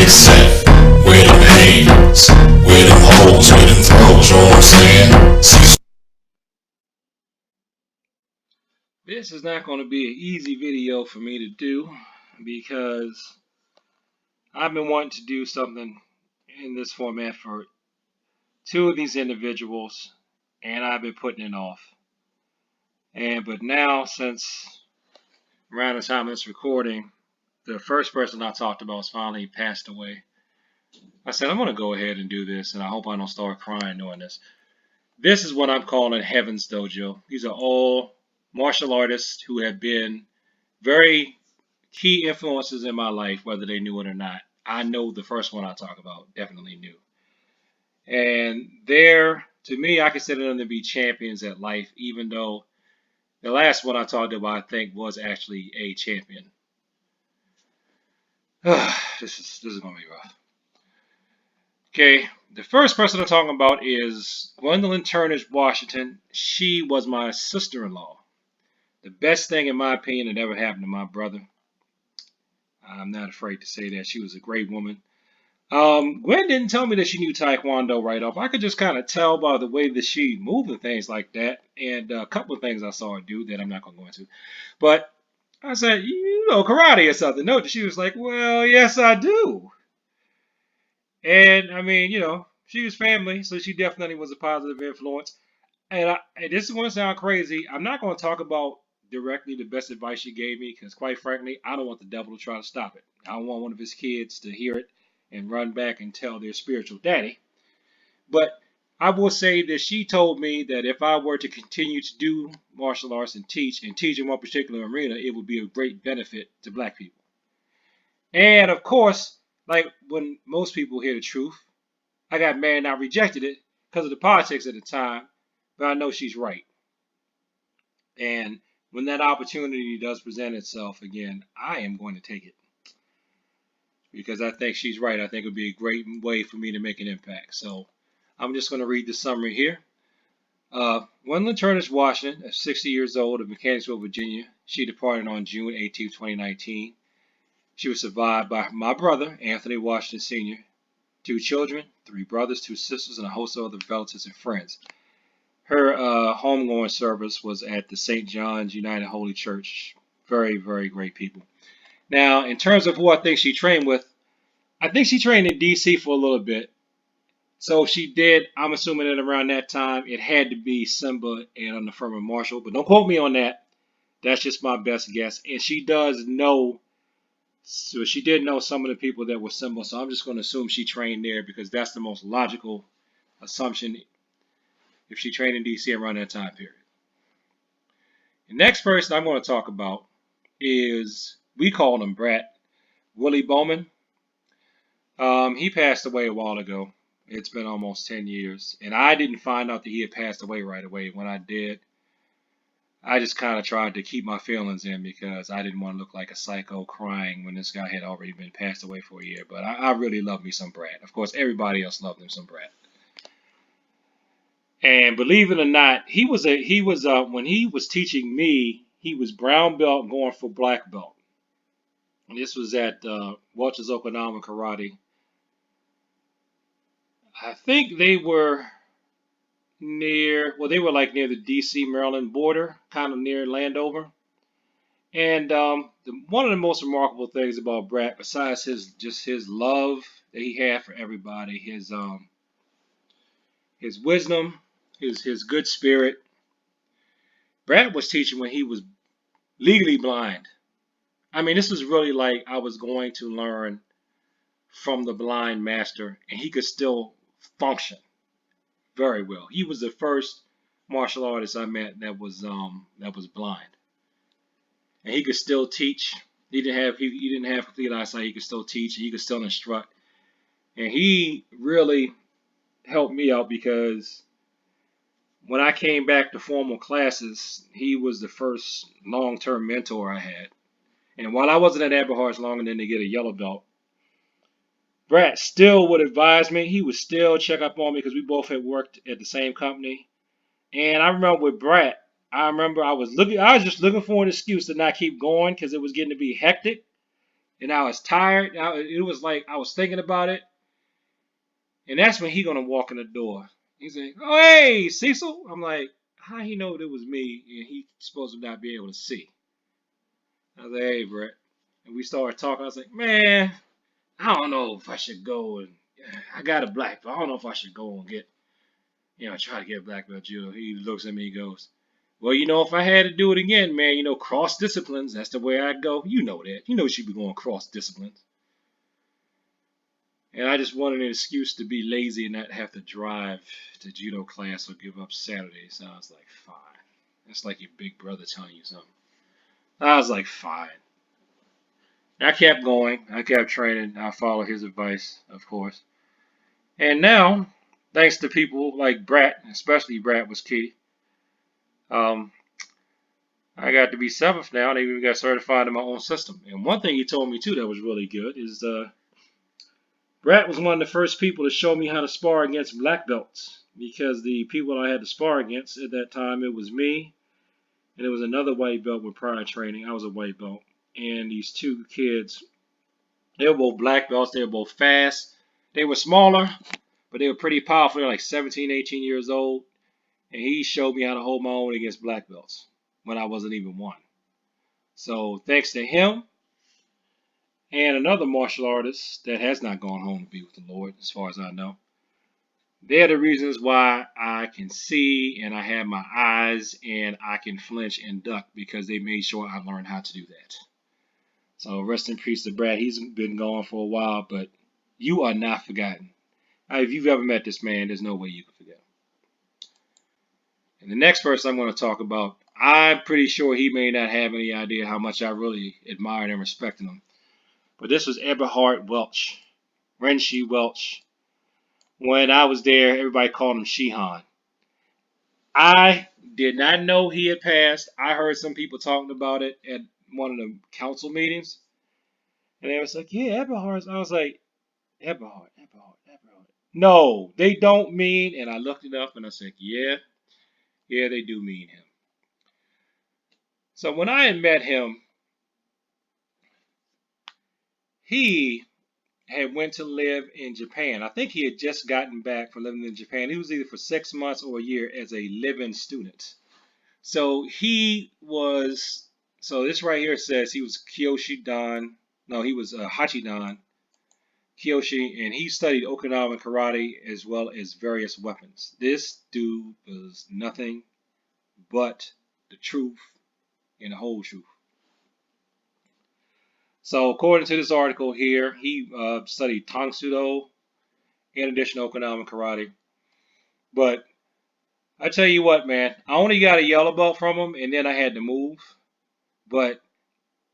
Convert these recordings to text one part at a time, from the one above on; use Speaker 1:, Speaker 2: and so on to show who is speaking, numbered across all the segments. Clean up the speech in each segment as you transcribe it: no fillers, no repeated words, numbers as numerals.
Speaker 1: set, where them hands, where them holes, where them throws, you know what I'm saying? Cecil.
Speaker 2: This is not going to be an easy video for me to do because I've been wanting to do something in this format for two of these individuals and I've been putting it off. But now, since around the time of this recording, the first person I talked about has finally passed away. I said I'm going to go ahead and do this, and I hope I don't start crying doing this. This is what I'm calling Heaven's Dojo. These are all martial artists who have been very key influences in my life, whether they knew it or not. I know the first one I talk about definitely knew. And to me, I consider them to be champions at life, even though the last one I talked about, I think, was actually a champion. This is going to be rough. Okay, the first person I'm talking about is Gwendolyn Turner Washington. She was my sister-in-law. The best thing, in my opinion, that ever happened to my brother. I'm not afraid to say that. She was a great woman. Gwen didn't tell me that she knew Taekwondo right off. I could just kind of tell by the way that she moved and things like that. And a couple of things I saw her do that I'm not going to go into. But I said, you know, karate or something. No, she was like, well, yes, I do. And I mean, she was family, so she definitely was a positive influence. And this is going to sound crazy. I'm not going to talk about directly the best advice she gave me because, quite frankly, I don't want the devil to try to stop it. I don't want one of his kids to hear it and run back and tell their spiritual daddy. But I will say that she told me that if I were to continue to do martial arts and teach in one particular arena, it would be a great benefit to black people. And of course, like when most people hear the truth, I got mad and I rejected it because of the politics at the time, but I know she's right. And when that opportunity does present itself again, I am going to take it because I think she's right. I think it would be a great way for me to make an impact. So I'm just going to read the summary here. Gwendolyn Turner Washington, at 60 years old, of Mechanicsville, Virginia. She departed on June 18, 2019. She was survived by my brother, Anthony Washington Sr., 2 children, 3 brothers, 2 sisters, and a host of other relatives and friends. Her homegoing service was at the St. John's United Holy Church. Very, very great people. Now, in terms of who I think she trained with, I think she trained in D.C. for a little bit. So if she did, I'm assuming that around that time, it had to be Simba and on the firm of Marshall. But don't quote me on that. That's just my best guess. And she does know, so she did know some of the people that were Simba. So I'm just going to assume she trained there because that's the most logical assumption if she trained in D.C. around that time period. The next person I'm going to talk about is, we call him Brat, Willie Bowman. He passed away a while ago. It's been almost 10 years. And I didn't find out that he had passed away right away. When I did, I just kind of tried to keep my feelings in because I didn't want to look like a psycho crying when this guy had already been passed away for a year. But I really love me some Brat. Of course, everybody else loved him some Brat. And believe it or not, he was when he was teaching me, he was brown belt going for black belt. And this was at Walters Okinawa Karate. I think they were they were like near the D.C. Maryland border, kind of near Landover. And one of the most remarkable things about Brat, besides his love that he had for everybody, his wisdom, his good spirit. Brat was teaching when he was legally blind. I mean, this was really like I was going to learn from the blind master, and he could still function very well. He was the first martial artist I met that was blind, and he could still teach. He didn't have complete eyesight. He could still teach. He could still instruct, and he really helped me out because when I came back to formal classes, he was the first long-term mentor I had. And while I wasn't at Eberhard's long enough to get a yellow belt, Brat still would advise me. He would still check up on me because we both had worked at the same company. And I remember with Brat, I was just looking for an excuse to not keep going because it was getting to be hectic. and I was tired. It was like I was thinking about it, and that's when he gonna walk in the door. He's like, "Oh hey, Cecil." I'm like, "How he know it was me and he supposed to not be able to see?" I was like, "Hey, Brett," and we started talking. I was like, "Man, I don't know if I should go and I got a black belt. I don't know if I should go and get try to get a black belt judo." He looks at me, he goes, "Well, if I had to do it again, man, cross disciplines, that's the way I'd go. You know that. You know she'd be going cross disciplines." And I just wanted an excuse to be lazy and not have to drive to judo class or give up Saturdays. So I was like, fine. That's like your big brother telling you something. I was like, fine. I kept going. I kept training. I followed his advice, of course. And now, thanks to people like Brat, especially Brat was key, um, I got to be seventh now, and I even got certified in my own system. And one thing he told me too that was really good is Brat was one of the first people to show me how to spar against black belts because the people I had to spar against at that time, it was me and it was another white belt with prior training. I was a white belt, and these two kids, they were both black belts. They were both fast. They were smaller, but they were pretty powerful. They were like 17, 18 years old, and he showed me how to hold my own against black belts when I wasn't even one. So thanks to him and another martial artist that has not gone home to be with the Lord, as far as I know. They're the reasons why I can see and I have my eyes and I can flinch and duck because they made sure I learned how to do that. So rest in peace to Brad. He's been gone for a while, but you are not forgotten. If you've ever met this man, there's no way you can forget him. And the next person I'm going to talk about, I'm pretty sure he may not have any idea how much I really admired and respected him. But this was Eberhard Welch, Renshi Welch. When I was there, everybody called him Shihan. I did not know he had passed. I heard some people talking about it at one of the council meetings. And they was like, yeah, Eberhard. I was like, Eberhard, Eberhard, Eberhard. No, they don't mean, and I looked it up and I said, yeah, they do mean him. So when I had met him, he had went to live in Japan. I think he had just gotten back from living in Japan. He was either for 6 months or a year as a living student. So he was. So this right here says he was Kyoshi Dan. No, he was Hachidan Kyoshi, and he studied Okinawan karate as well as various weapons. This dude was nothing but the truth and the whole truth. So according to this article here, he studied Tang Sudo in addition to Okinawan karate. But I tell you what, man, I only got a yellow belt from him, and then I had to move. But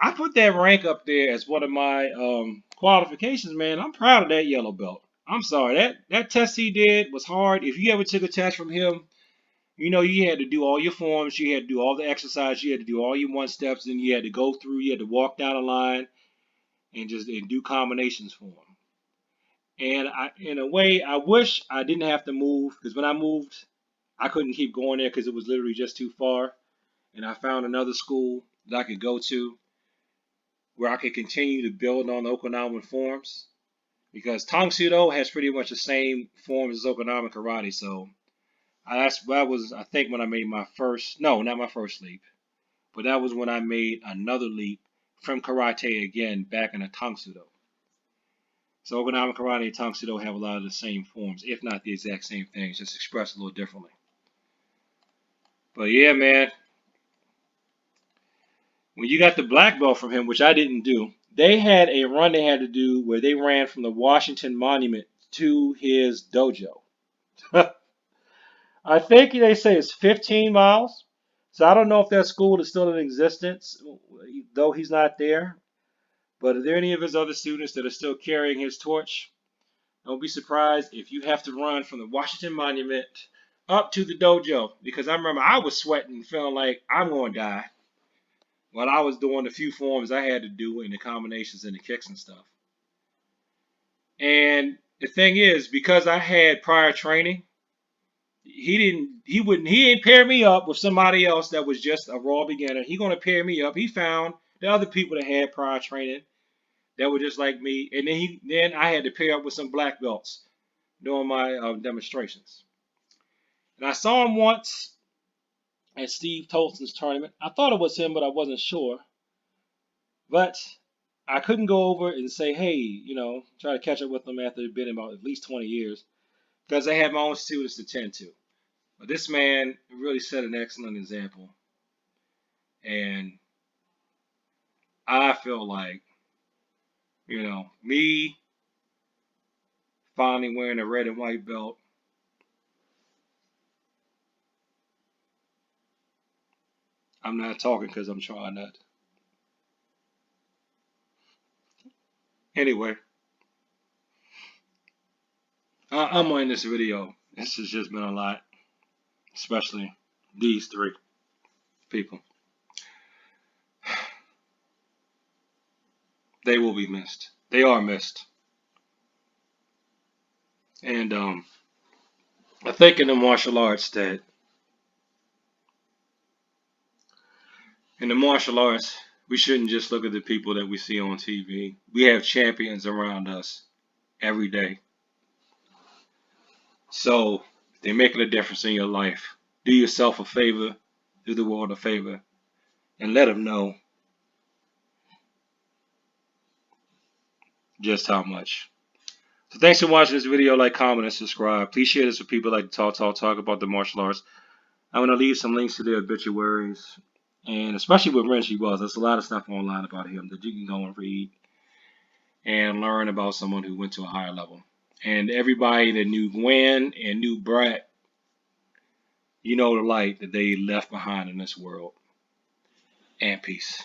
Speaker 2: I put that rank up there as one of my qualifications, man. I'm proud of that yellow belt. I'm sorry, that test he did was hard. If you ever took a test from him, you had to do all your forms, you had to do all the exercise, you had to do all your one steps, and you had to go through, you had to walk down a line and do combinations for him. And in a way, I wish I didn't have to move because when I moved, I couldn't keep going there because it was literally just too far. And I found another school that I could go to where I could continue to build on the Okinawan forms because Tang Sudo has pretty much the same forms as Okinawan karate. So that was, I think, when I made my first, no, not my first leap, but that was when I made another leap from karate again back in the Tang Sudo. So Okinawan karate and Tang Sudo have a lot of the same forms, if not the exact same things, just expressed a little differently. But yeah, man, when you got the black belt from him, which I didn't do, they had a run they had to do where they ran from the Washington Monument to his dojo. I think they say it's 15 miles. So I don't know if that school is still in existence, though he's not there. But are there any of his other students that are still carrying his torch? Don't be surprised if you have to run from the Washington Monument up to the dojo. Because I remember I was sweating, feeling like I'm going to die while I was doing the few forms I had to do and the combinations and the kicks and stuff. And the thing is, because I had prior training, he ain't pair me up with somebody else that was just a raw beginner. He gonna pair me up. He found the other people that had prior training that were just like me. And then I had to pair up with some black belts during my demonstrations. And I saw him once at Steve Tolson's tournament. I thought it was him, but I wasn't sure. But I couldn't go over and say, hey, try to catch up with them after it'd been about at least 20 years because I had my own students to tend to. But this man really set an excellent example. And I feel like, me finally wearing a red and white belt, I'm not talking because I'm trying not. Anyway, I'm on this video. This has just been a lot, especially these three people. They will be missed. They are missed. And I think in the martial arts that in the martial arts, we shouldn't just look at the people that we see on TV. We have champions around us every day. So if they're making a difference in your life, do yourself a favor, do the world a favor, and let them know just how much. So thanks for watching this video. Like, comment, and subscribe. Please share this with people like to talk about the martial arts. I'm going to leave some links to their obituaries, and especially with Renshi Wells. There's a lot of stuff online about him that you can go and read and learn about someone who went to a higher level. And everybody that knew Gwen and knew Brett, the light that they left behind in this world. And peace.